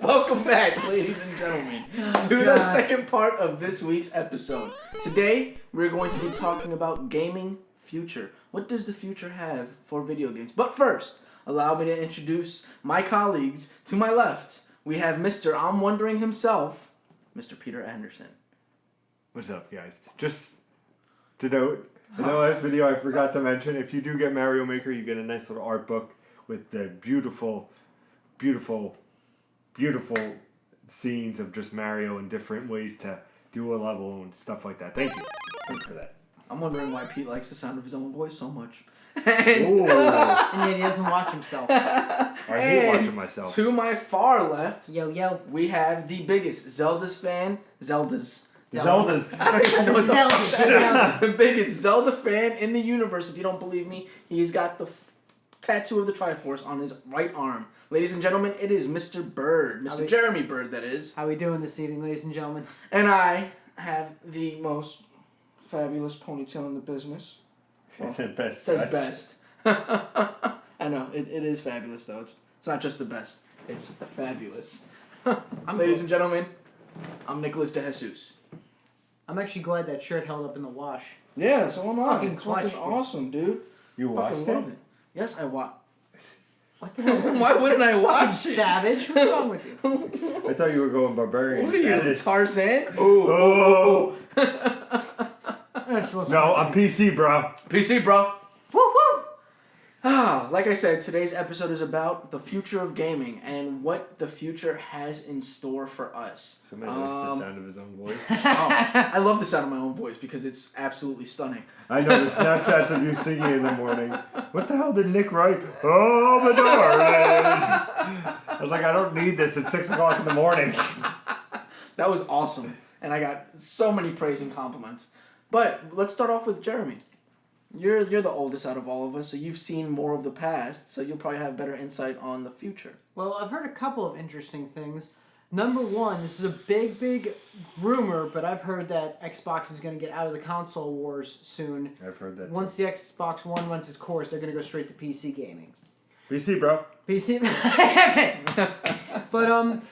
Welcome back, ladies and gentlemen, to the second part of this week's episode. Today, we're going to be talking about gaming future. What does the future have for video games? But first, allow me to introduce my colleagues. To my left, we have Mr. I'm Wondering himself, Mr. Peter Anderson. What's up, guys? Just to note, in the last video I forgot to mention, if you do get Mario Maker, you get a nice little art book with the beautiful scenes of just Mario and different ways to do a level and stuff like that. Thank you. Thanks for that. I'm wondering why Pete likes the sound of his own voice so much. And yet he doesn't watch himself. I hate watching myself. To my far left, Yo. we have the biggest Zelda's fan. Zelda's. I don't even know what The biggest Zelda fan in the universe. If you don't believe me, he's got the tattoo of the Triforce on his right arm. Ladies and gentlemen, it is Mr. Bird. Mr. Jeremy Bird, that is. How we doing this evening, ladies and gentlemen? And I have the most fabulous ponytail in the business. Well, best. Says best. I know, it is fabulous, though. It's not just the best. It's fabulous. Ladies and gentlemen, I'm Nicholas De Jesus. I'm actually glad that shirt held up in the wash. Yeah, so am I. Fucking clutch, fucking awesome, dude. You watched fucking love it. Yes, I watched. What the hell? Why wouldn't I watch Fucking it? savage. What's wrong with you? I thought you were going barbarian. What are you, Tarzan? Oh. No, I'm PC, bro. PC, bro. Woo woo! Like I said, today's episode is about the future of gaming and what the future has in store for us. Somebody likes the sound of his own voice. I love the sound of my own voice because it's absolutely stunning. I know the Snapchats of you singing in the morning. What the hell did Nick write? Oh, my darling. I was like, I don't need this at 6 o'clock in the morning. That was awesome. And I got so many praise and compliments. But let's start off with Jeremy. You're the oldest out of all of us, so you've seen more of the past, so you'll probably have better insight on the future. Well, I've heard a couple of interesting things. Number one, this is a big rumor, but I've heard that Xbox is going to get out of the console wars soon. I've heard that Once the Xbox One runs its course, they're going to go straight to PC gaming. PC, bro. PC. But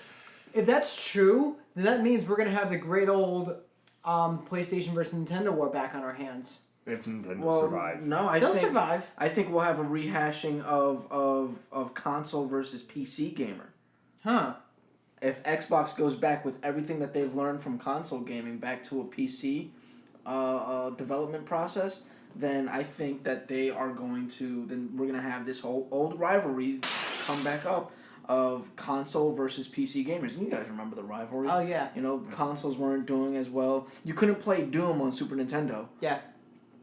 if that's true, then that means we're going to have the great old PlayStation versus Nintendo war back on our hands. If Nintendo survives. No, They'll survive. I think we'll have a rehashing of console versus PC gamer. Huh. If Xbox goes back with everything that they've learned from console gaming back to a PC development process, then I think that they are going to. Then we're gonna have this whole old rivalry come back up of console versus PC gamers. You guys remember the rivalry? Oh yeah. You know, consoles weren't doing as well. You couldn't play Doom on Super Nintendo. Yeah.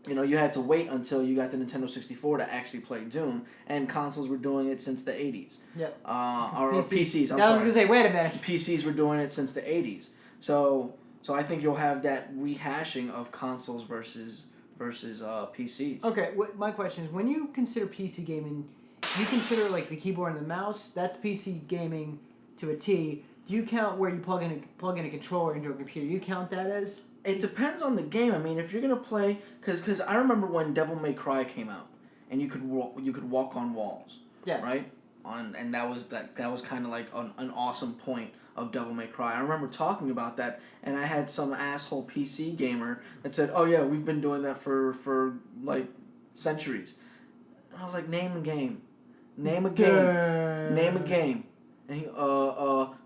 You know, you had to wait until you got the Nintendo 64 to actually play Doom, and consoles were doing it since the 80s. Yep. Or PCs. I was going to say, wait a minute. PCs were doing it since the 80s. So I think you'll have that rehashing of consoles versus PCs. Okay, my question is, when you consider PC gaming, you consider like the keyboard and the mouse, that's PC gaming to a T. Do you count where you plug in a controller into a computer? You count that as? It depends on the game. I mean, if you're gonna play, because I remember when Devil May Cry came out, and you could walk on walls. Yeah. Right. And that was kind of like an awesome point of Devil May Cry. I remember talking about that, and I had some asshole PC gamer that said, "Oh yeah, we've been doing that for like centuries." And I was like, "Name a game, name a game, name a game." And he,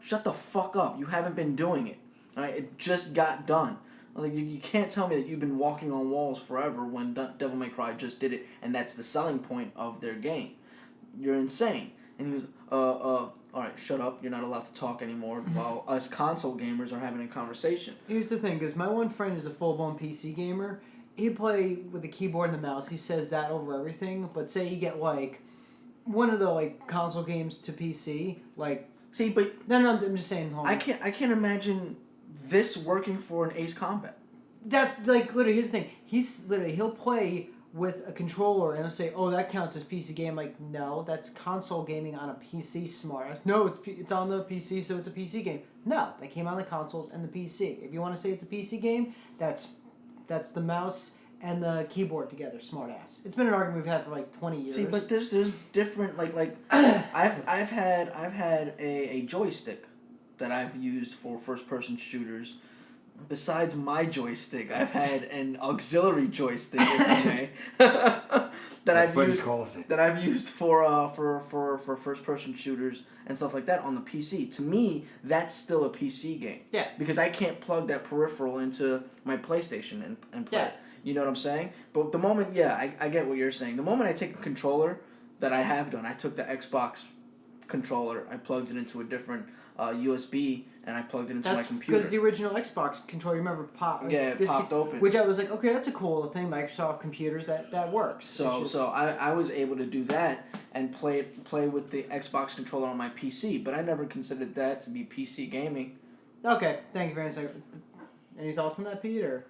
shut the fuck up. You haven't been doing it. All right, it just got done. I was like, you can't tell me that you've been walking on walls forever when Devil May Cry just did it, and that's the selling point of their game. You're insane. And he was, all right, shut up. You're not allowed to talk anymore while us console gamers are having a conversation. Here's the thing, because my one friend is a full-blown PC gamer. He play with the keyboard and the mouse. He says that over everything. But say you get, like, one of the, like, console games to PC, like... See, but... No, I'm just saying... I can't imagine this working for an Ace Combat. That, like, literally, here's the thing. He'll play with a controller and he'll say, oh, that counts as PC game. Like, no, that's console gaming on a PC smart. No, it's on the PC, so it's a PC game. No, they came on the consoles and the PC. If you want to say it's a PC game, that's the mouse and the keyboard together, smart ass. It's been an argument we've had for like 20 years. See, but there's different like I've had a joystick that I've used for first-person shooters, besides my joystick, I've had an auxiliary joystick, if you may, That's what he calls it. that I've used for first-person shooters and stuff like that on the PC. To me, that's still a PC game. Yeah. Because I can't plug that peripheral into my PlayStation and play. Yeah. It. You know what I'm saying? But the moment, I get what you're saying. The moment I take a controller that I have done, I took the Xbox controller, I plugged it into a different USB, and I plugged it into my computer. Because the original Xbox controller, you remember, it popped open. Which I was like, okay, that's a cool thing. Microsoft computers, that works. So I was able to do that and play with the Xbox controller on my PC, but I never considered that to be PC gaming. Okay, thank you very much. Any thoughts on that, Pete? Or?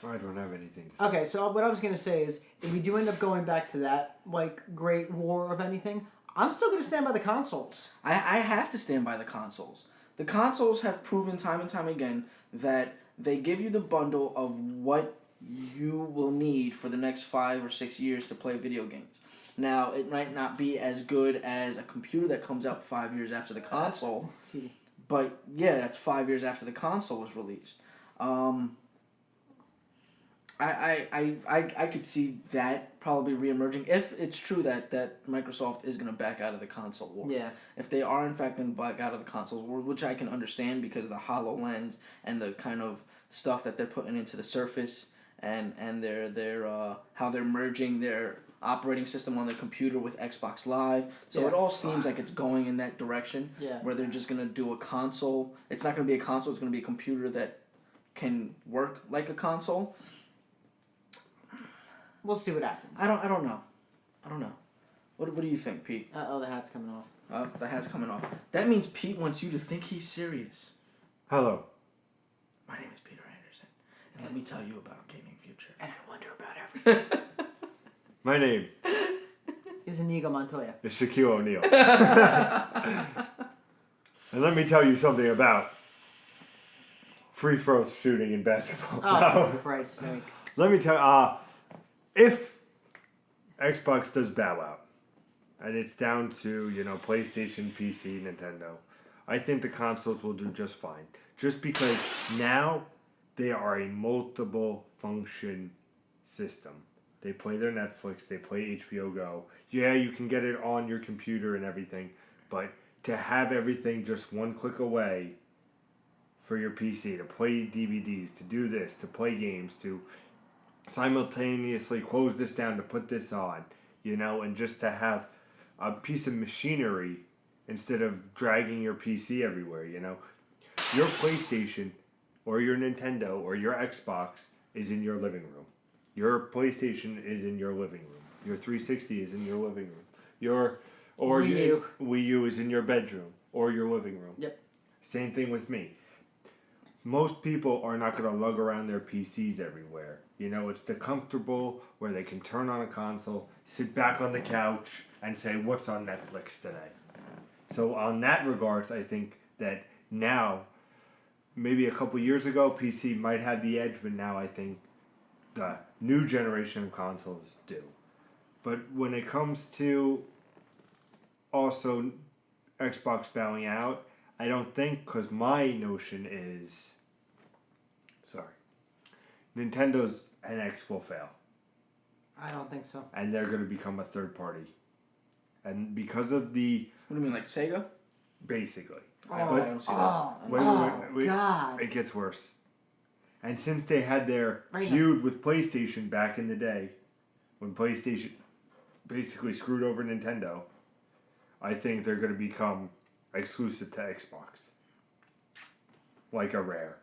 I don't have anything to say. Okay, so what I was going to say is, if we do end up going back to that, like, great war of anything, I'm still going to stand by the consoles. I have to stand by the consoles. The consoles have proven time and time again that they give you the bundle of what you will need for the next 5 or 6 years to play video games. Now, it might not be as good as a computer that comes out 5 years after the console, but yeah, that's 5 years after the console was released. I could see that probably reemerging if it's true that Microsoft is going to back out of the console war. Yeah. If they are in fact going to back out of the consoles war, which I can understand because of the HoloLens and the kind of stuff that they're putting into the Surface and their how they're merging their operating system on the computer with Xbox Live. So it all seems like it's going in that direction where they're just going to do a console. It's not going to be a console, it's going to be a computer that can work like a console. We'll see what happens. I don't know. What do you think, Pete? The hat's coming off. The hat's coming off. That means Pete wants you to think he's serious. Hello. My name is Peter Anderson, and let me tell you about a gaming future. And I wonder about everything. My name is Inigo Montoya. is Shaquille O'Neal. And let me tell you something about free throw shooting in basketball. Oh, for Christ's sake. Let me tell if Xbox does bow out, and it's down to, PlayStation, PC, Nintendo, I think the consoles will do just fine. Just because now they are a multiple function system. They play their Netflix, they play HBO Go. Yeah, you can get it on your computer and everything, but to have everything just one click away for your PC, to play DVDs, to do this, to play games, to simultaneously close this down to put this on, and just to have a piece of machinery instead of dragging your PC everywhere, Your PlayStation or your Nintendo or your Xbox is in your living room. Your PlayStation is in your living room. Your 360 is in your living room. Your Wii U is in your bedroom or your living room. Yep. Same thing with me. Most people are not going to lug around their PCs everywhere. It's the comfortable where they can turn on a console, sit back on the couch, and say, what's on Netflix today? So on that regards, I think that now, maybe a couple years ago, PC might have the edge, but now I think the new generation of consoles do. But when it comes to also Xbox bowing out, I don't think, because my notion is, Nintendo's NX will fail. I don't think so. And they're going to become a third party. And because of the... What do you mean, like Sega? Basically. I don't see that. God. It gets worse. And since they had their feud with PlayStation back in the day, when PlayStation basically screwed over Nintendo, I think they're going to become exclusive to Xbox. Like a Rare.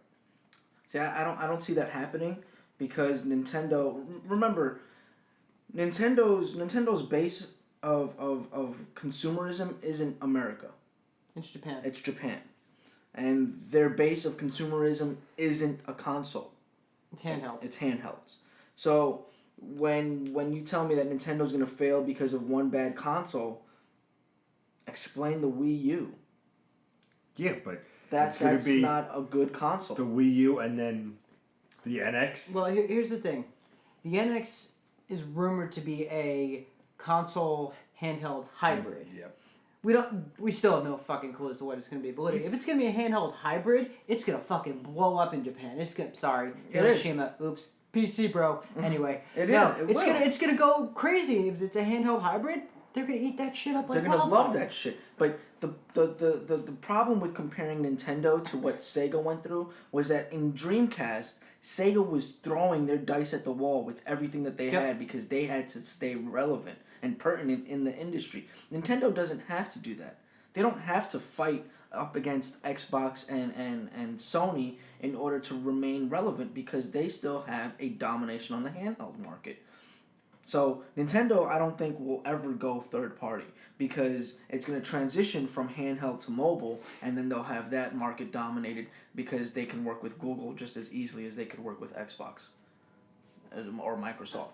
See, I don't see that happening because Nintendo. Remember, Nintendo's base of consumerism isn't America. It's Japan. It's Japan, and their base of consumerism isn't a console. It's handheld. It's handhelds. So when you tell me that Nintendo's gonna fail because of one bad console, explain the Wii U. Yeah, but that's not a good console. The Wii U and then the NX. Well, here's the thing. The NX is rumored to be a console handheld hybrid. Yep. We still have no fucking clue as to what it's gonna be. But literally, if it's gonna be a handheld hybrid, it's gonna fucking blow up in Japan. It's gonna. Sorry, Hiroshima. Oops. PC, bro. Anyway, it's gonna go crazy if it's a handheld hybrid. They're gonna eat that shit up like They're gonna love that shit. But the problem with comparing Nintendo to what Sega went through was that in Dreamcast, Sega was throwing their dice at the wall with everything that they had because they had to stay relevant and pertinent in the industry. Nintendo doesn't have to do that. They don't have to fight up against Xbox and Sony in order to remain relevant because they still have a domination on the handheld market. So Nintendo, I don't think will ever go third party because it's going to transition from handheld to mobile, and then they'll have that market dominated because they can work with Google just as easily as they could work with Xbox or Microsoft.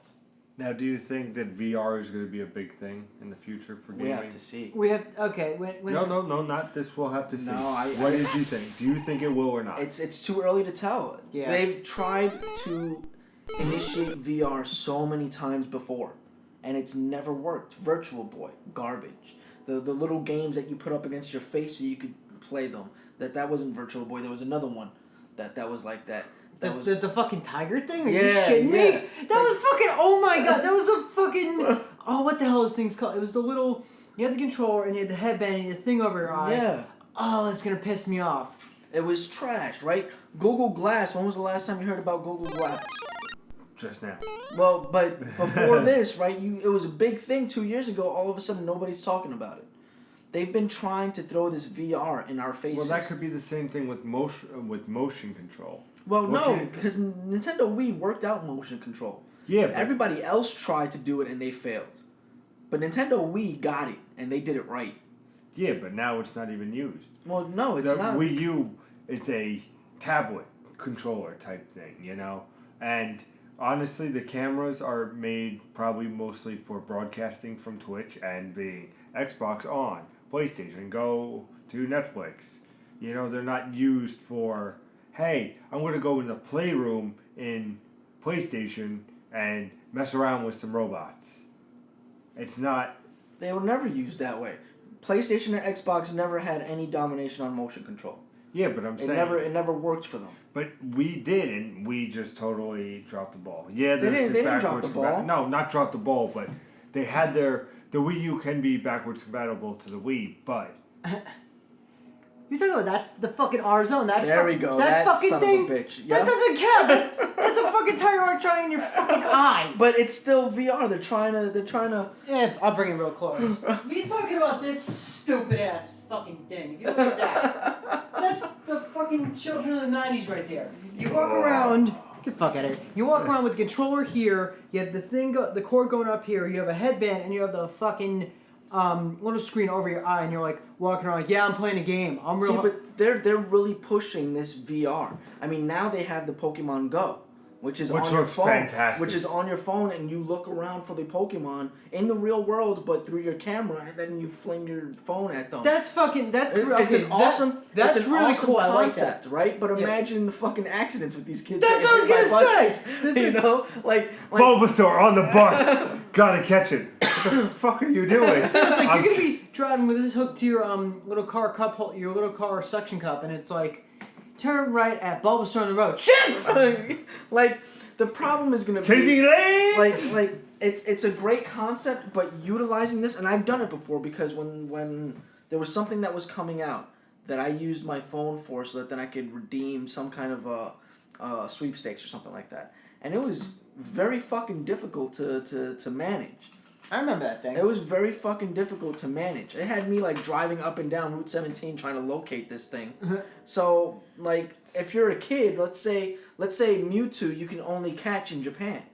Now, do you think that VR is going to be a big thing in the future for gaming? We have to see. No, not this. We'll have to see. No, what did you think? Do you think it will or not? It's too early to tell. Yeah. They've tried to initiate VR so many times before, and it's never worked. Virtual Boy, garbage. The little games that you put up against your face so you could play them. That wasn't Virtual Boy. There was another one that was like that. The fucking tiger thing? Are you shitting me? That was fucking, oh my god, that was the fucking, oh, what the hell is this thing's called? It was the little, you had the controller and you had the headband and you had the thing over your eye. Yeah. Oh, it's gonna piss me off. It was trash, right? Google Glass, when was the last time you heard about Google Glass? Just now. Well, but before this, right, it was a big thing 2 years ago. All of a sudden, nobody's talking about it. They've been trying to throw this VR in our faces. Well, that could be the same thing with motion control. Well, no, because Nintendo Wii worked out motion control. Yeah. But Everybody else tried to do it and they failed. But Nintendo Wii got it and they did it right. Yeah, but now it's not even used. Well, no, it's the not. Wii U is a tablet controller type thing, you know? And honestly, the cameras are made probably mostly for broadcasting from Twitch and being Xbox on, PlayStation, go to Netflix. You know, they're not used for, hey, I'm going to go in the playroom in PlayStation and mess around with some robots. It's not... They were never used that way. PlayStation and Xbox never had any domination on motion control. Yeah, but I'm saying... It never worked for them. But we did, and we just totally dropped the ball. Yeah, they didn't drop the ball. No, not drop the ball, but they had their... The Wii U can be backwards compatible to the Wii, but... You're talking about that, the fucking R-Zone, there we go, that fucking son thing, of a bitch. Yep. That doesn't count. That's a fucking tire arc trying in your fucking eye. But it's still VR. They're trying to. If I'll bring it real close. He's talking about this stupid ass fucking thing. If you look at that, that's the fucking children of the '90s right there. You walk around. Get the fuck out of here. You walk around with the controller here. You have the thing, the cord going up here. You have a headband, and you have the fucking little screen over your eye, and you're like walking around like, yeah, I'm playing a game. I'm real. See, but they're really pushing this VR. I mean, now they have the Pokemon Go, which on your phone, fantastic. which is on your phone, and you look around for the Pokemon in the real world, but through your camera, and then you fling your phone at them. That's fucking. That's it's an awesome. That's it's an really awesome cool. I like concept, that. right? But imagine the fucking accidents with these kids. That's what I was gonna say. You know, like Bulbasaur on the bus. Gotta catch it. What the fuck are you doing? It's like you're gonna be driving with this hooked to your little car your little car suction cup, and it's like, turn right at Bulbasaur on the road. Shit! Like the problem is gonna Changing be lanes. like it's a great concept, but utilizing this, and I've done it before because when there was something that was coming out that I used my phone for, so that then I could redeem some kind of a sweepstakes or something like that, and it was very fucking difficult to manage. I remember that thing. It was very fucking difficult to manage. It had me like driving up and down Route 17 trying to locate this thing. So like if you're a kid, let's say Mewtwo you can only catch in Japan.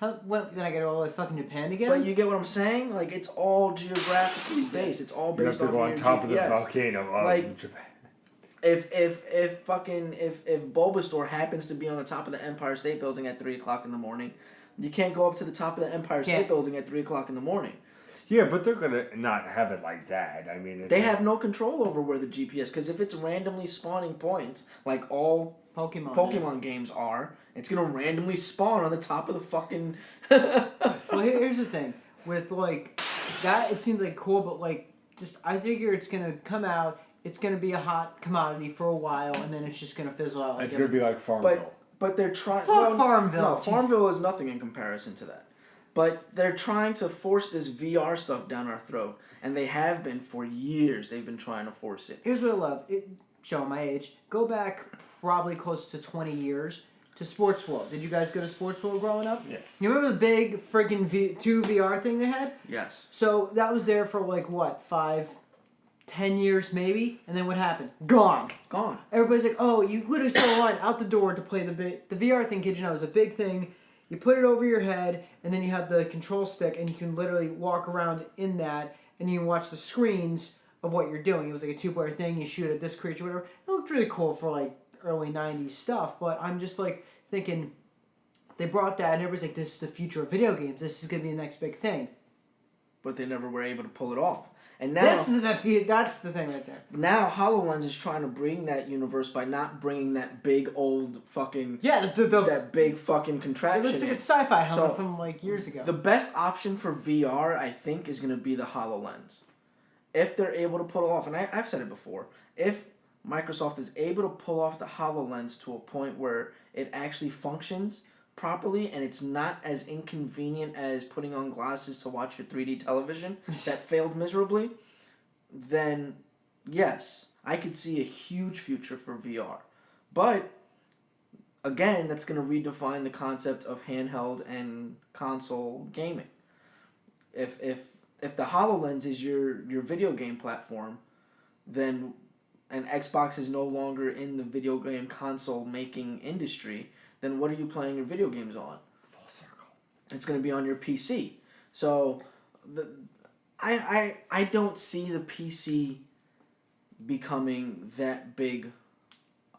Then I get all the way fucking Japan again? But you get what I'm saying? Like it's all geographically based. It's all You based have to off go of on your top GPS. of the volcano of Like, Japan. If Bulbasaur happens to be on the top of the Empire State Building at 3:00 in the morning, you can't go up to the top of the Empire State Building at 3:00 in the morning. Yeah, but they're gonna not have it like that. I mean, They have no control over where the GPS, because if it's randomly spawning points, like all Pokemon games are, it's gonna randomly spawn on the top of the fucking. Well, here's the thing with like that. It seems like cool, but like I figure it's gonna come out. It's gonna be a hot commodity for a while, and then it's just gonna fizzle out. Like It's gonna be like Farmville. But they're trying. Fuck Farmville. No, Farmville is nothing in comparison to that. But they're trying to force this VR stuff down our throat, and they have been for years. They've been trying to force it. Here's what I love. Showing my age. Go back probably close to 20 years to Sports World. Did you guys go to Sports World growing up? Yes. You remember the big freaking 2 VR thing they had? Yes. So that was there for like what, 5, 10 years maybe, and then what happened? Gone. Everybody's like, oh, you literally saw a line out the door to play the VR thing. Kid, you know, is a big thing. You put it over your head, and then you have the control stick, and you can literally walk around in that, and you can watch the screens of what you're doing. It was like a 2-player thing. You shoot at this creature, whatever. It looked really cool for like early 90s stuff, but I'm just like thinking they brought that, and everybody's like, this is the future of video games. This is going to be the next big thing. But they never were able to pull it off. And now, that's the thing right there. Now HoloLens is trying to bring that universe by not bringing that big old fucking that big fucking contraption. It looks like a sci-fi helmet from like years ago. The best option for VR, I think, is going to be the HoloLens. If they're able to pull it off, and I've said it before, if Microsoft is able to pull off the HoloLens to a point where it actually functions properly and it's not as inconvenient as putting on glasses to watch your 3D television that failed miserably, then yes, I could see a huge future for VR. But again, that's going to redefine the concept of handheld and console gaming. If the HoloLens is your video game platform, then and Xbox is no longer in the video game console making industry, then what are you playing your video games on? Full circle. It's going to be on your PC. So I don't see the PC becoming that big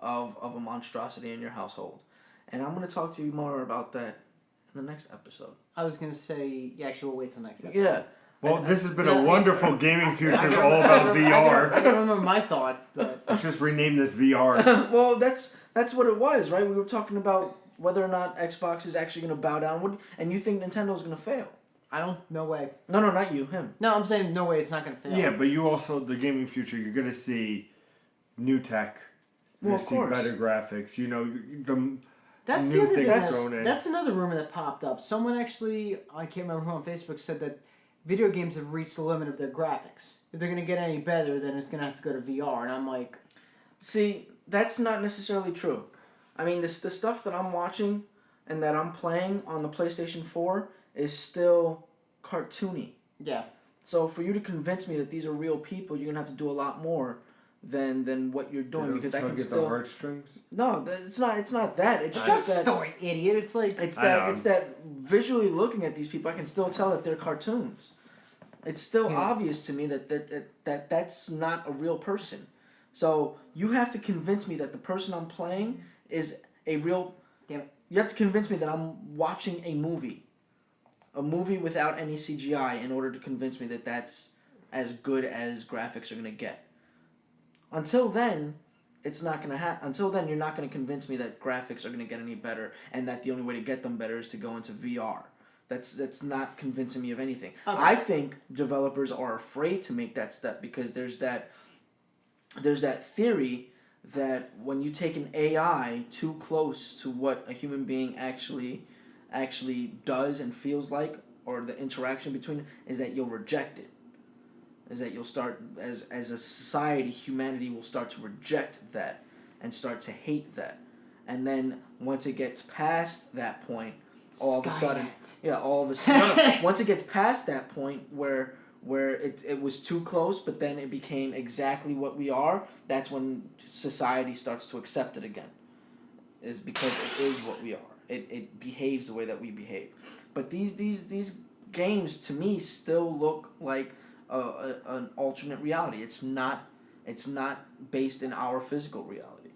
of a monstrosity in your household. And I'm going to talk to you more about that in the next episode. I was going to say, actually, we'll wait till next episode. Yeah. Well, this has been a wonderful gaming future all about VR. I don't remember my thought, but Let's just rename this VR. Well, that's what it was, right? We were talking about whether or not Xbox is actually going to bow down. And you think Nintendo's going to fail? no way. No, not you, him. No, I'm saying no way it's not going to fail. Yeah, but you also, the gaming future, you're going to see new tech. You're Well, going of to see course. better graphics. You know, That's new the other things thing. thrown in. That's another rumor that popped up. Someone actually, I can't remember who on Facebook, said that video games have reached the limit of their graphics. If they're going to get any better, then it's going to have to go to VR. And I'm like... See, that's not necessarily true. I mean, the stuff that I'm watching and that I'm playing on the PlayStation 4 is still cartoony. Yeah. So for you to convince me that these are real people, you're going to have to do a lot more than what you're doing, because I can get still... the heartstrings. No, it's not that. It's Just just that... story, idiot. It's like... It's that visually looking at these people, I can still tell that they're cartoons. It's still obvious to me that that's not a real person. So you have to convince me that the person I'm playing is a real... Damn it. You have to convince me that I'm watching a movie. A movie without any CGI in order to convince me that that's as good as graphics are going to get. Until then, it's not going to happen. Until then, you're not going to convince me that graphics are going to get any better and that the only way to get them better is to go into VR. That's not convincing me of anything. Okay. I think developers are afraid to make that step because there's that theory that when you take an AI too close to what a human being actually does and feels like, or the interaction between it, is that you'll reject it. Is that you'll start, as a society, humanity will start to reject that and start to hate that. And then once it gets past that point, all of a sudden, once it gets past that point where it was too close, but then it became exactly what we are, that's when society starts to accept it again. Is because it is what we are. It behaves the way that we behave. But these games, to me, still look like an alternate reality. It's not based in our physical reality.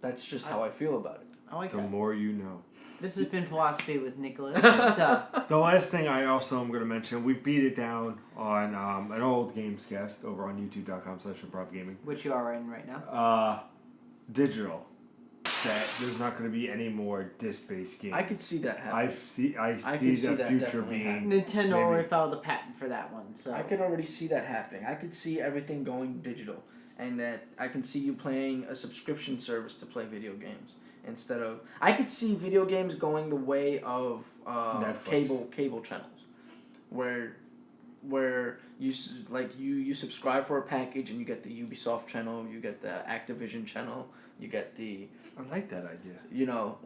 That's just how I feel about it. I like The that. more you know. This has been Philosophy with Nicholas. So, The last thing I also am going to mention, we beat it down on an old Gamescast over on youtube.com/improvgaming. which you are in right now. Digital. that there's not going to be any more disc-based games. I could see that happening. I could see see the that future definitely being happening. Nintendo maybe- already filed the patent for that one, so I could already see that happening. I could see everything going digital, and that I can see you playing a subscription service to play video games instead of. I could see video games going the way of Netflix. cable channels, where you subscribe for a package and you get the Ubisoft channel, you get the Activision channel, you get the I like that idea.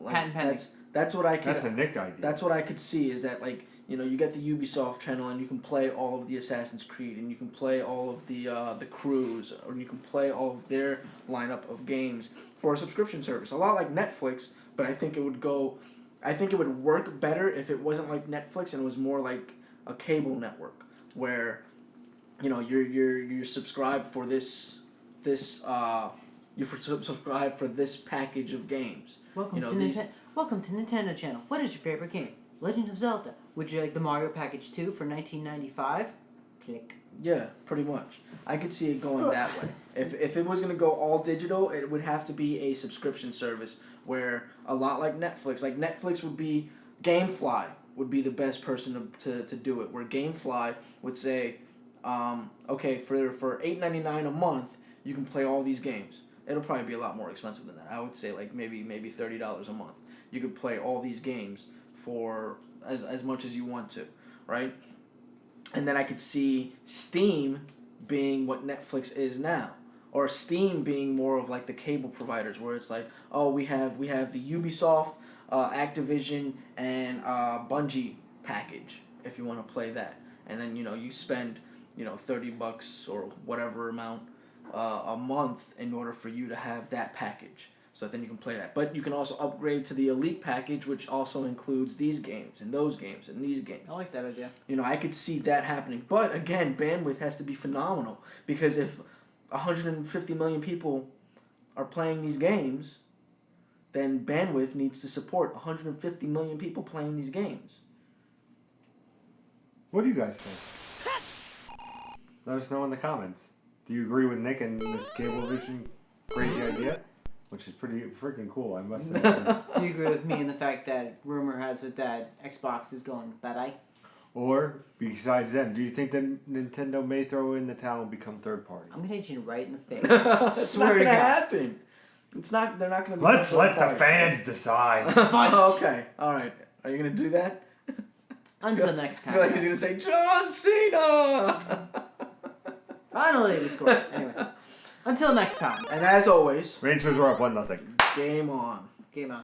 Patent pending. that's what I could. That's a Nick idea. That's what I could see is that you get the Ubisoft channel and you can play all of the Assassin's Creed and you can play all of the Crews or you can play all of their lineup of games for a subscription service. A lot like Netflix, but I think it would work better if it wasn't like Netflix and it was more like a cable network where you're subscribed for this subscribe for this package of games. welcome to these- Welcome to Nintendo Channel. What is your favorite game? Legend of Zelda. Would you like the Mario Package 2 for $19.95? Click. Yeah, pretty much. I could see it going that way. If it was going to go all digital, it would have to be a subscription service where a lot like Netflix would be GameFly would be the best person to do it. Where GameFly would say, okay, for $8.99 a month, you can play all these games. It'll probably be a lot more expensive than that. I would say like maybe $30 a month. You could play all these games for as much as you want to, right? And then I could see Steam being what Netflix is now, or Steam being more of like the cable providers, where it's like, oh, we have the Ubisoft, Activision, and Bungie package if you want to play that, and then you spend $30 or whatever amount a month in order for you to have that package. So then you can play that. But you can also upgrade to the Elite package, which also includes these games and those games and these games. I like that idea. I could see that happening. But again, bandwidth has to be phenomenal. Because if 150 million people are playing these games, then bandwidth needs to support 150 million people playing these games. What do you guys think? Let us know in the comments. Do you agree with Nick and this Cablevision crazy idea? Which is pretty freaking cool, I must say. Do you agree with me in the fact that rumor has it that Xbox is going bye-bye? Or, besides them, do you think that Nintendo may throw in the towel and become third party? I'm going to hit you right in the face. It's Swear not to going to God. happen. They're not going to. Let's let the fans decide. Okay, all right. Are you going to do that? Until next I feel like time. he's going to say John Cena. Finally, we scored. Anyway. Until next time. And as always, Rangers are up 1-0. game on. Game on.